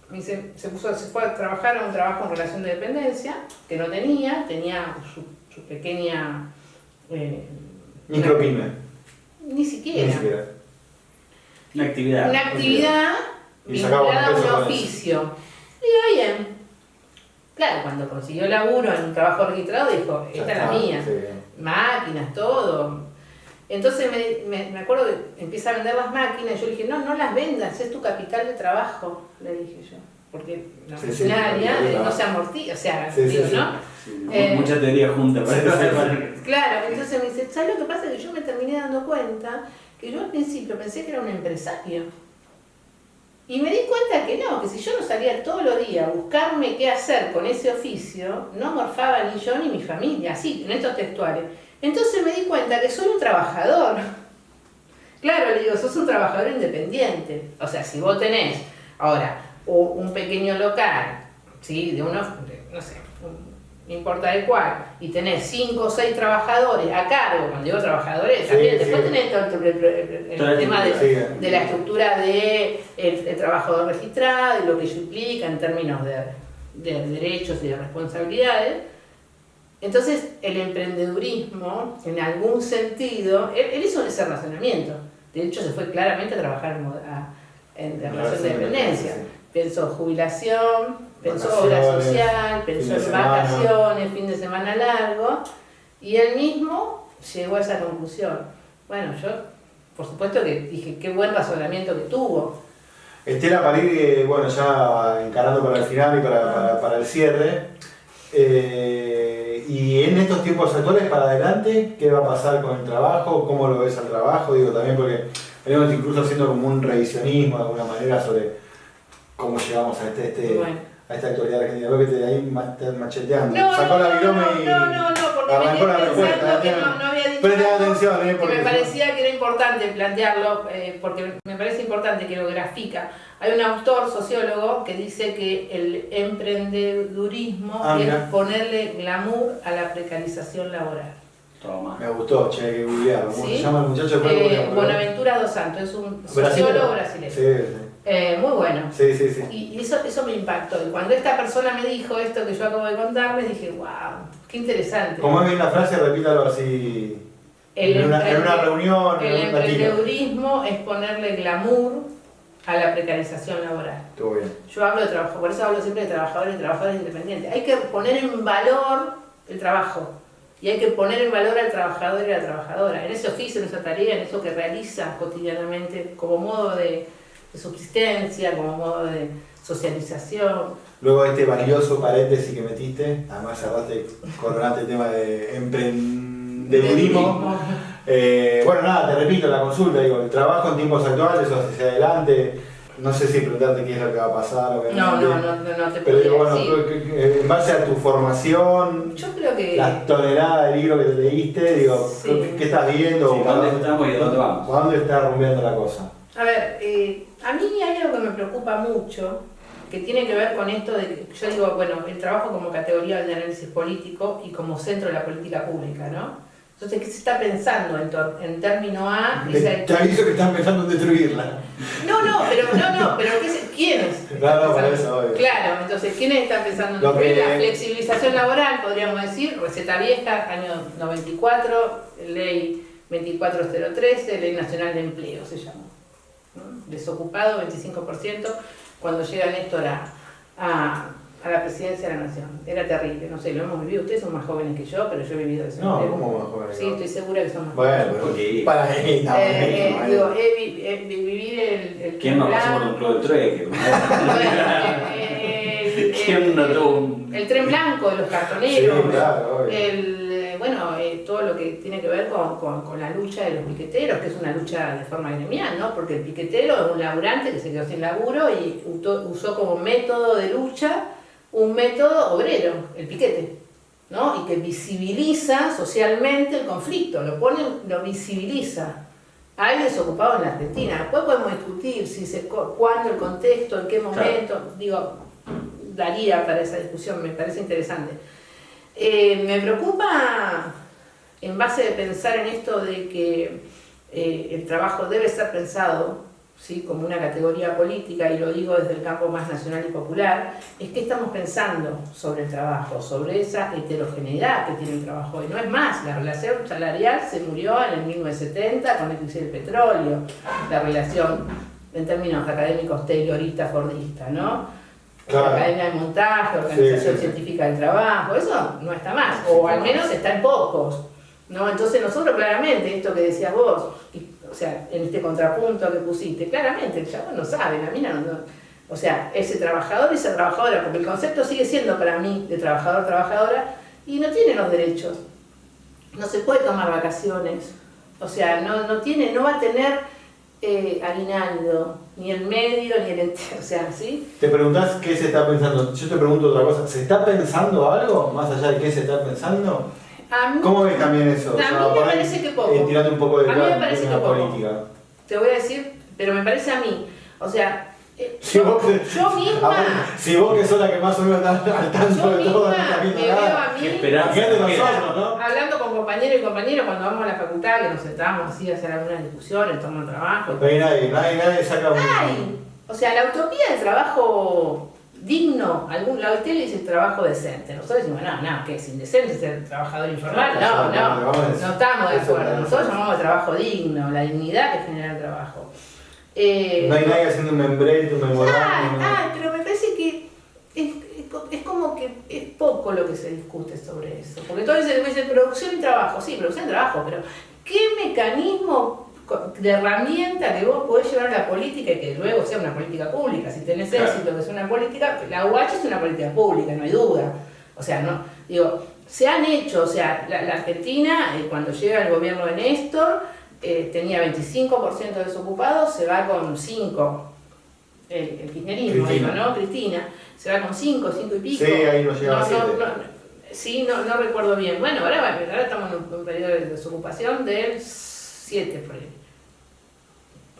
Me dice, se fue a trabajar a un trabajo en relación de dependencia, que no tenía su pequeña... Micropyme. Ni siquiera. Una actividad. Una actividad Y sacaba vinculada a un peso un con oficio. Y iba bien. Claro, cuando consiguió laburo en un trabajo registrado dijo, esta es la mía. Sí. Máquinas, todo. Entonces me acuerdo que empieza a vender las máquinas y yo le dije, no las vendas, es tu capital de trabajo, le dije yo. Porque la maquinaria no se amortiza, o sea, digo, ¿no? Sí, mucha teoría junta para Claro, entonces me dice, ¿sabes lo que pasa? Que yo me terminé dando cuenta que yo al principio pensé que era un empresario. Y me di cuenta que no, que si yo no salía todos los días a buscarme qué hacer con ese oficio, no morfaba ni yo ni mi familia, así, en estos textuales. Entonces me di cuenta que soy un trabajador. Claro, le digo, sos un trabajador independiente. O sea, si vos tenés ahora un pequeño local, ¿sí?, de unos, no sé, no importa de cuál, y tenés 5 o 6 trabajadores a cargo, cuando digo trabajadores, también, después tenés todo el tema de la estructura del trabajador registrado y lo que eso implica en términos de derechos y de responsabilidades. Entonces, el emprendedurismo, en algún sentido, él hizo ese razonamiento. De hecho, se fue claramente a trabajar en relación de dependencia. Pensó jubilación, pensó obra social, pensó en vacaciones, fin de semana largo, y él mismo llegó a esa conclusión. Bueno, yo, por supuesto que dije, qué buen razonamiento que tuvo. Estela, para ir, bueno, ya encarando para el final y para el cierre, y en estos tiempos actuales para adelante, ¿qué va a pasar con el trabajo? ¿Cómo lo ves al trabajo? Digo también porque venimos incluso haciendo como un revisionismo de alguna manera sobre cómo llegamos a a esta actualidad argentina. Veo que te ahí estás macheteando. Sacó la virome y porque arrancó la respuesta. que no había dicho Preste algo atención, que me parecía que era importante plantearlo, porque me parece importante que lo grafica. Hay un autor, sociólogo, que dice que el emprendedurismo es ponerle glamour a la precarización laboral. Toma. Me gustó, che, hay que googlearlo. ¿Cómo ¿Sí? se llama el muchacho? Buenaventura dos Santos, es un sociólogo brasileño. Sí, Muy bueno. sí. Y eso me impactó. Y cuando esta persona me dijo esto que yo acabo de contarles, dije, wow, qué interesante. Como es bien la frase, repítalo así. En una reunión, El en una tira. emprendedurismo es ponerle glamour a la precarización laboral. Estuvo bien. Yo hablo de trabajo, por eso hablo siempre de trabajadores y trabajadoras independientes. Hay que poner en valor el trabajo y hay que poner en valor al trabajador y a la trabajadora, en ese oficio, en esa tarea, en eso que realiza cotidianamente como modo de subsistencia, como modo de socialización. Luego este valioso paréntesis que metiste, además cerraste, coronaste el tema de emprendedurismo. Bueno, nada, te repito la consulta, digo, el trabajo en tiempos actuales o hacia adelante, no sé si preguntarte qué es lo que va a pasar, obviamente. No te pero digo, bueno, decir. en base a tu formación, Yo creo que la tonelada de libros que te leíste, digo, sí. ¿qué estás viendo? Sí, ¿dónde estamos y dónde vamos? ¿A dónde está rumbeando la cosa? A ver, a mí hay algo que me preocupa mucho, que tiene que ver con esto de que yo digo, bueno, el trabajo como categoría de análisis político y como centro de la política pública, ¿no? Entonces, ¿qué se está pensando en término A? Te aviso que están pensando en destruirla. Pero ¿quiénes? Claro, para eso, obvio. Claro, entonces, ¿quiénes están pensando en destruir? La flexibilización laboral, podríamos decir, receta vieja, año 94, ley 24013, ley nacional de empleo se llamó, ¿no? Desocupado 25% cuando llega Néstor a la presidencia de la nación. Era terrible, no sé, lo hemos vivido. Ustedes son más jóvenes que yo, pero yo he vivido eso. No, ¿cómo más jóvenes? Sí, estoy segura que son más bueno, jóvenes. porque para ahí, Digo, vivir el ¿Quién no pasó por un club de trueque? ¿Quién no tuvo el tren blanco de los cartoneros, sí, claro, todo lo que tiene que ver con la lucha de los piqueteros, que es una lucha de forma gremial, ¿no? Porque el piquetero es un laburante que se quedó sin laburo y usó como método de lucha un método obrero, el piquete, ¿no? Y que visibiliza socialmente el conflicto, lo visibiliza. Hay desocupados en la Argentina. Después podemos discutir cuándo, el contexto, en qué momento, claro. Digo, daría para esa discusión, me parece interesante. Me preocupa, en base de pensar en esto de que el trabajo debe ser pensado, ¿sí?, como una categoría política, y lo digo desde el campo más nacional y popular, es que estamos pensando sobre el trabajo, sobre esa heterogeneidad que tiene el trabajo. Y no es más, la relación salarial se murió en el 1970 con la crisis del petróleo, la relación en términos académicos taylorista-fordista, ¿no? Claro. La Academia de Montaje, Organización Científica del Trabajo, eso no está más, o al menos está en pocos, ¿no? Entonces nosotros claramente, esto que decías vos, o sea, en este contrapunto que pusiste, claramente el chabón no sabe, la mina no, o sea, ese trabajador y esa trabajadora, porque el concepto sigue siendo para mí de trabajador-trabajadora, y no tiene los derechos, no se puede tomar vacaciones, o sea, no va a tener aguinaldo, ni el medio ni el entero, o sea, ¿sí? Te preguntás qué se está pensando, yo te pregunto otra cosa, ¿se está pensando algo más allá de qué se está pensando? ¿Cómo ves también eso? A mí me parece que poco. Tirando un poco de a mí me parece que poco. Política. Te voy a decir, pero me parece a mí, o sea, yo misma... Si vos que sos la que más o menos está al tanto de todo, me veo a mí, nosotros, ¿no? hablando con compañeros y compañeras cuando vamos a la facultad, que nos sentábamos así a hacer algunas discusiones, tomamos trabajo. No hay nadie saca un... O sea, la utopía del trabajo digno, la OIT le dice trabajo decente. Nosotros decimos, no, que es indecente ser trabajador informal. No estamos de acuerdo. Nosotros llamamos trabajo digno, la dignidad que genera el trabajo. No hay nadie haciendo un membrete, un memorándum. Pero me parece que es como que es poco lo que se discute sobre eso. Porque todo se dice producción y trabajo. Sí, producción y trabajo, pero ¿qué mecanismo de herramienta que vos podés llevar a la política y que luego sea una política pública? Si tenés éxito que sea una política, la UH es una política pública, no hay duda. O sea, no, digo, se han hecho, o sea, la Argentina, cuando llega el gobierno de Néstor, tenía 25% de desocupados, se va con 5%. El kirchnerismo, digo, ¿no? Cristina, se va con 5 y pico. Sí, ahí no llega a 7. No recuerdo bien. Bueno, ahora estamos en un periodo de desocupación del 7 por ahí.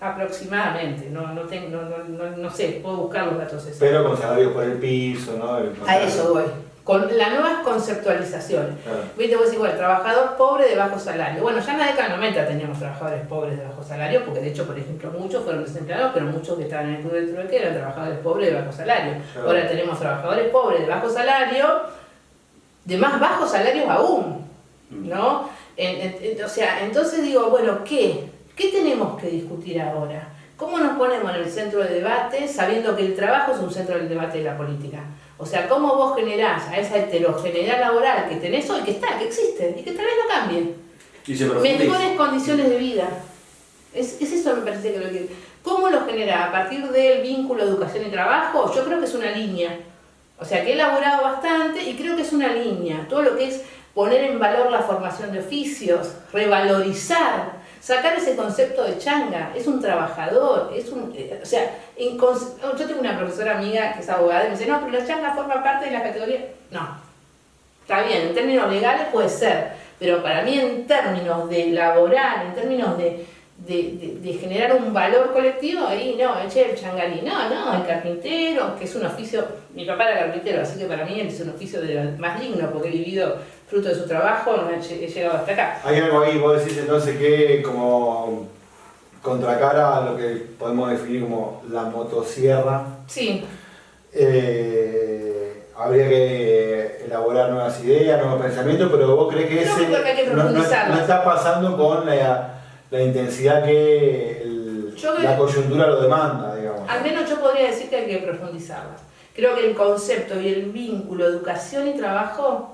Aproximadamente, no sé, puedo buscar los datos exactos. Pero con salarios por el piso, ¿no? A eso voy. con las nuevas conceptualizaciones. Claro. Viste, vos decís, bueno, trabajador pobre de bajo salario. Bueno, ya en la década del 90 teníamos trabajadores pobres de bajo salario, porque de hecho, por ejemplo, muchos fueron desempleados, pero muchos que estaban en el club del trueque eran trabajadores pobres de bajo salario. Claro. Ahora tenemos trabajadores pobres de bajo salario, de más bajos salarios aún, ¿no? O sea, entonces digo, bueno, ¿qué tenemos que discutir ahora? ¿Cómo nos ponemos en el centro de debate sabiendo que el trabajo es un centro del debate de la política? O sea, ¿cómo vos generás a esa heterogeneidad laboral que tenés hoy, que está, que existe, y que tal vez no cambie? Y se profundiza. Mejores condiciones de vida. Es eso me parece que lo que... ¿Cómo lo genera? ¿A partir del vínculo educación y trabajo? Yo creo que es una línea. O sea, que he elaborado bastante y creo que es una línea. Todo lo que es poner en valor la formación de oficios, revalorizar, sacar ese concepto de changa, es un trabajador, es un... o sea, yo tengo una profesora amiga que es abogada y me dice, no, pero la changa forma parte de la categoría... No, está bien, en términos legales puede ser, pero para mí en términos de laboral, en términos de generar un valor colectivo, ahí no, eché el changarí, no, el carpintero, que es un oficio, mi papá era carpintero, así que para mí es un oficio más digno, porque he vivido fruto de su trabajo, no he llegado hasta acá. Hay algo ahí, vos decís entonces que como contracara a lo que podemos definir como la motosierra. Sí. Habría que elaborar nuevas ideas, nuevos pensamientos, pero vos crees que Creo ese que hay que no profundizarlos. está pasando con la intensidad que la coyuntura lo demanda, digamos. Al menos yo podría decir que hay que profundizarlas. Creo que el concepto y el vínculo educación y trabajo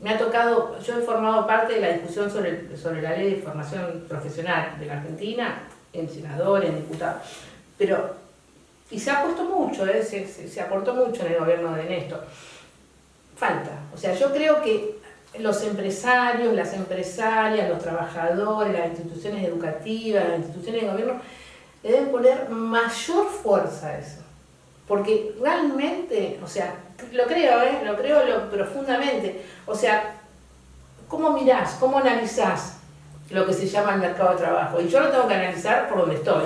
me ha tocado, yo he formado parte de la discusión sobre la ley de formación profesional de la Argentina, en senador, en diputado, y se ha puesto mucho, se aportó mucho en el gobierno de Néstor. Falta, o sea, yo creo que los empresarios, las empresarias, los trabajadores, las instituciones educativas, las instituciones de gobierno, le deben poner mayor fuerza a eso. Porque realmente, o sea, lo creo profundamente. O sea, ¿cómo mirás, cómo analizás lo que se llama el mercado de trabajo? Y yo lo tengo que analizar por donde estoy,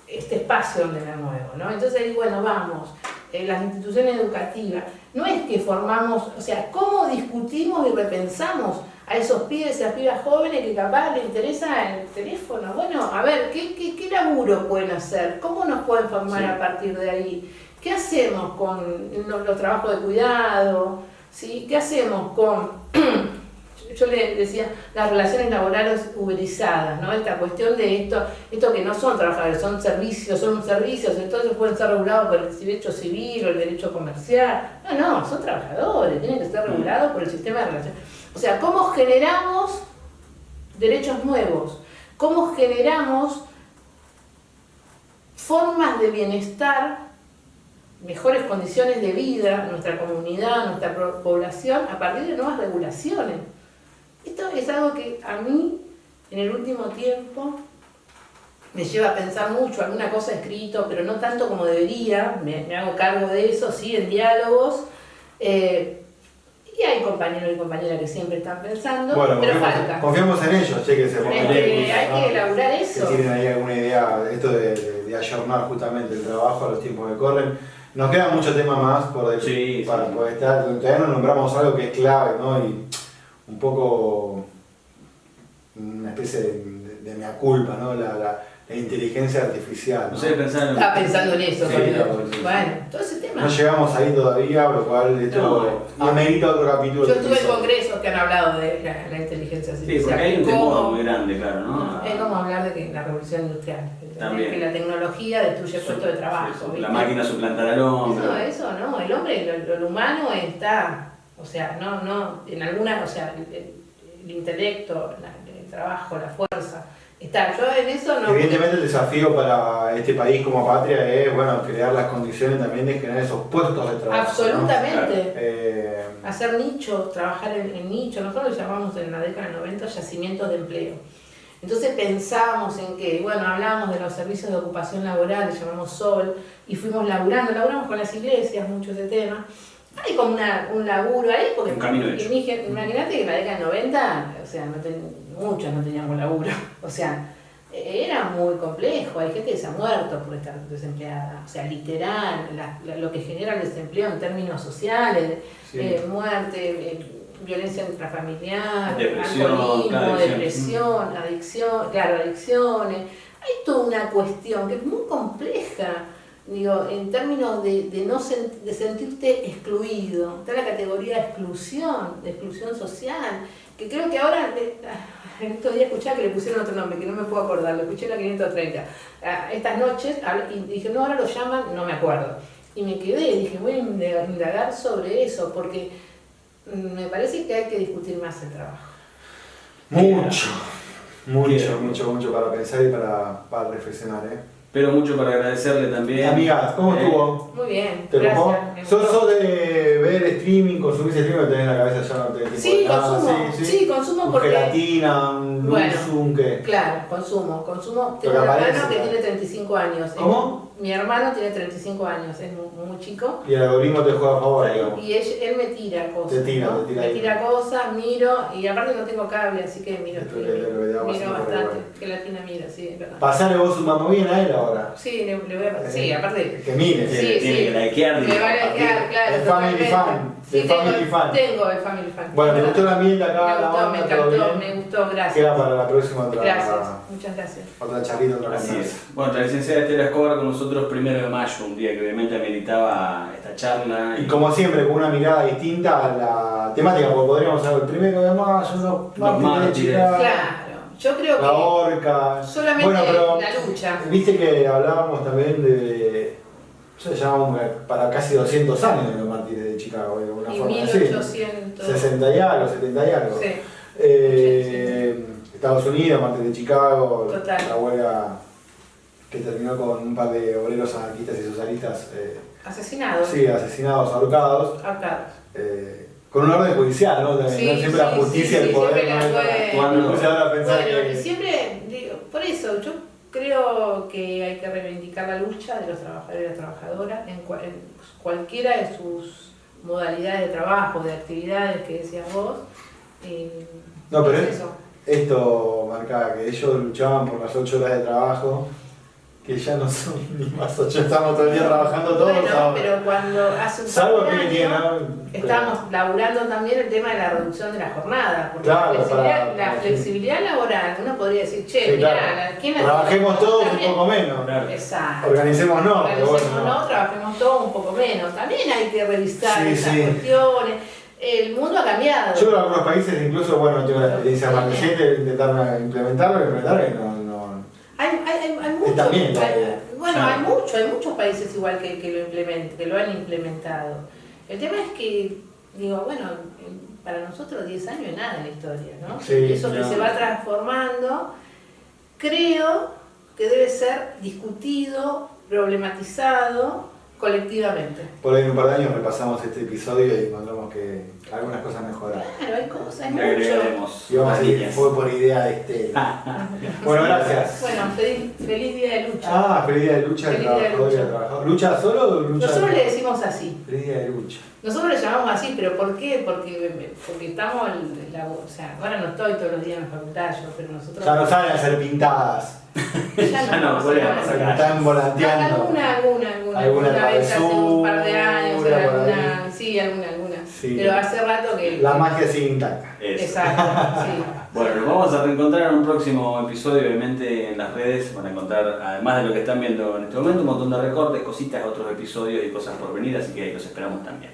este espacio donde me muevo, ¿no? Entonces digo, bueno, vamos, las instituciones educativas, no es que formamos, o sea, ¿cómo discutimos y repensamos a esos pibes, esas pibas jóvenes que capaz les interesa el teléfono? Bueno, a ver, ¿qué laburo pueden hacer? ¿Cómo nos pueden formar a partir de ahí? ¿Qué hacemos con los trabajos de cuidado? ¿Sí? ¿Qué hacemos con, yo le decía, las relaciones laborales uberizadas, ¿no? Esta cuestión de esto que no son trabajadores, son servicios, entonces pueden ser regulados por el derecho civil o el derecho comercial. No, son trabajadores, tienen que ser regulados por el sistema de relaciones. O sea, ¿cómo generamos derechos nuevos? ¿Cómo generamos formas de bienestar, mejores condiciones de vida en nuestra comunidad, nuestra población, a partir de nuevas regulaciones? Esto es algo que a mí, en el último tiempo, me lleva a pensar mucho, alguna cosa he escrito, pero no tanto como debería, me hago cargo de eso, sí, en diálogos. Y hay compañeros y compañeras que siempre están pensando, Bueno, pero falta. confiamos en ellos, che, que se pongan Hay que elaborar eso. que tienen ahí alguna idea, esto de ayornar justamente el trabajo a los tiempos que corren. Nos queda mucho tema más por poder estar, todavía no nombramos algo que es clave, ¿no? Y un poco una especie de mea culpa, ¿no? La inteligencia artificial, ¿no? Estaba pensando en eso. Sí, bueno, todo ese tema. No llegamos ahí todavía, lo cual esto amerita otro capítulo. Yo estuve en congresos que han hablado de la inteligencia artificial. Sí, porque hay un temor muy grande, claro, ¿no? Es como hablar de que la revolución industrial, que la tecnología destruye puestos de trabajo. La máquina suplantará al hombre. Eso no, el hombre, lo humano está, o sea, no, en alguna, o sea, el intelecto, el trabajo, la fuerza. Yo en eso no... Evidentemente el desafío para este país como patria es, bueno, crear las condiciones también de generar esos puestos de trabajo. Absolutamente. ¿No? Hacer nichos, trabajar en nichos. Nosotros lo llamamos en la década del 90 yacimientos de empleo. Entonces pensábamos en que, bueno, hablábamos de los servicios de ocupación laboral, le llamamos SOL, y fuimos laburamos con las iglesias, mucho ese tema. Hay como un laburo ahí, porque un camino hecho. Imagínate que en la década del 90, o sea, muchos no teníamos laburo, o sea, era muy complejo. Hay gente que se ha muerto por estar desempleada, o sea, literal, lo que genera el desempleo en términos sociales, Sí. muerte, violencia intrafamiliar, Depresión, alcoholismo, depresión, adicción, claro, adicciones. Hay toda una cuestión que es muy compleja, digo, en términos de sentirte excluido. Está la categoría de exclusión social, que creo que ahora, en estos días escuchaba que le pusieron otro nombre, que no me puedo acordar, lo escuché en la 530. Estas noches, y dije, no, ahora lo llaman, no me acuerdo. Y me quedé, dije, voy a indagar sobre eso, porque me parece que hay que discutir más el trabajo. Mucho para pensar y para reflexionar, Pero mucho para agradecerle también. Amigas, ¿cómo estuvo? Muy bien, ¿Te gracias. copó? me ¿Sos gustó. de ver streaming, consumís streaming o tenés en la cabeza ya no tenés tiempo Sí, de nada? consumo, sí, consumo Un porque... gelatina, un Bueno. Luxum, ¿qué? Claro, consumo. Lo Tengo que un aparece, hermano que claro. tiene 35 años. ¿Cómo? Mi hermano tiene 35 años, es muy chico. Y el algoritmo te juega a favor, digamos. Y él me tira cosas. Te tira, ¿no? te tira me ahí. tira cosas, miro, y aparte no tengo cable, así que miro Esto es lo que te va miro pasando por bastante. igual. Que Latina mira, sí, es verdad. Pasale vos un mambo bien a él ahora. Sí, le voy a pasar. Sí, aparte. Que mire. Sí, Tiene que likear. Me va a likear, claro. El family totalmente. fan, Sí, el family tengo, fan. tengo el family fan. Bueno, ¿te gustó el ambiente acá? Me la gustó, onda, me todo encantó, bien? me gustó, gracias. Queda para la próxima otra, Gracias, muchas gracias. otra charlita, otra Así conversa. es. Bueno, la licenciada Estela Escobar con nosotros 1 de mayo, un día que obviamente ameritaba esta charla. Y como siempre, con una mirada distinta a la temática, porque podríamos hacer el 1 de mayo, los mártires de mártires. Chicago, Claro, yo creo la que horca. solamente Bueno, pero la lucha. viste que hablábamos también de. Ya llamamos para casi 200 años de los mártires de Chicago, de alguna Y forma así. 1800. 60 y algo, 70 y algo. Sí. Estados Unidos, mártires de Chicago, Total. la huelga que terminó con un par de obreros anarquistas y socialistas Asesinados. sí, asesinados, ahorcados, Ahorcados. con un orden judicial, ¿no? También, Sí, ¿no? Siempre la sí, justicia, sí, el sí, poder, siempre ¿no? la fue- Cuando- Me puse ahora a pensar Bueno, y que... siempre digo, por eso yo creo que hay que reivindicar la lucha de los trabajadores y las trabajadoras en cualquiera de sus modalidades de trabajo, de actividades que decías vos. No, pero es eso. esto marcaba que ellos luchaban por las 8 horas de trabajo, que ya no son ni más 8, estamos todo el día trabajando todos Bueno, ahora. pero cuando hace un Salvo par de que tiene, años, ¿no? estamos laburando también el tema de la reducción de la jornada, porque Claro, la flexibilidad laboral, uno podría decir, che, Sí, mirá, claro. ¿quién la Trabajemos todos un También. poco menos. Claro. Exacto. Organicémonos, pero bueno, Organicémonos, no. trabajemos todos un poco menos. También hay que revisar Sí, esas sí. cuestiones. El mundo ha cambiado. Yo creo que algunos países, incluso, bueno, tengo la experiencia más reciente de intentar implementarlo y no. Hay muchos, también todavía. bueno, Claro. hay muchos países igual que lo han implementado. El tema es que, digo, bueno, para nosotros 10 años es nada en la historia, ¿no? Sí, Eso que no. se va transformando, creo que debe ser discutido, problematizado colectivamente. Por ahí en un par de años repasamos este episodio y encontramos que algunas cosas mejoraron. Claro, hay cosas, hay Le mucho. agregaremos Y vamos a más decir, líneas. fue por idea de Estela. Bueno, gracias. Bueno, feliz día de lucha. Ah, feliz día de lucha del Feliz día de trabajador y lucha. del trabajador. ¿Lucha solo o lucha? Nosotros le decimos así. Feliz día de lucha. Nosotros le llamamos así, pero ¿por qué? Porque estamos, o sea, ahora no estoy todos los días en la facultad yo, pero nosotros... Ya no salen a ser pintadas. Ya no, vuelven a pasar. Están volanteando. Alguna vez hace un par de Alguna años, por ahí. alguna, sí, alguna. Sí. Pero hace rato que... La magia sigue intacta. Eso. Exacto, sí. Bueno, nos vamos a reencontrar en un próximo episodio, obviamente en las redes van a encontrar, además de lo que están viendo en este momento, un montón de recortes, cositas, otros episodios y cosas por venir, así que los esperamos también.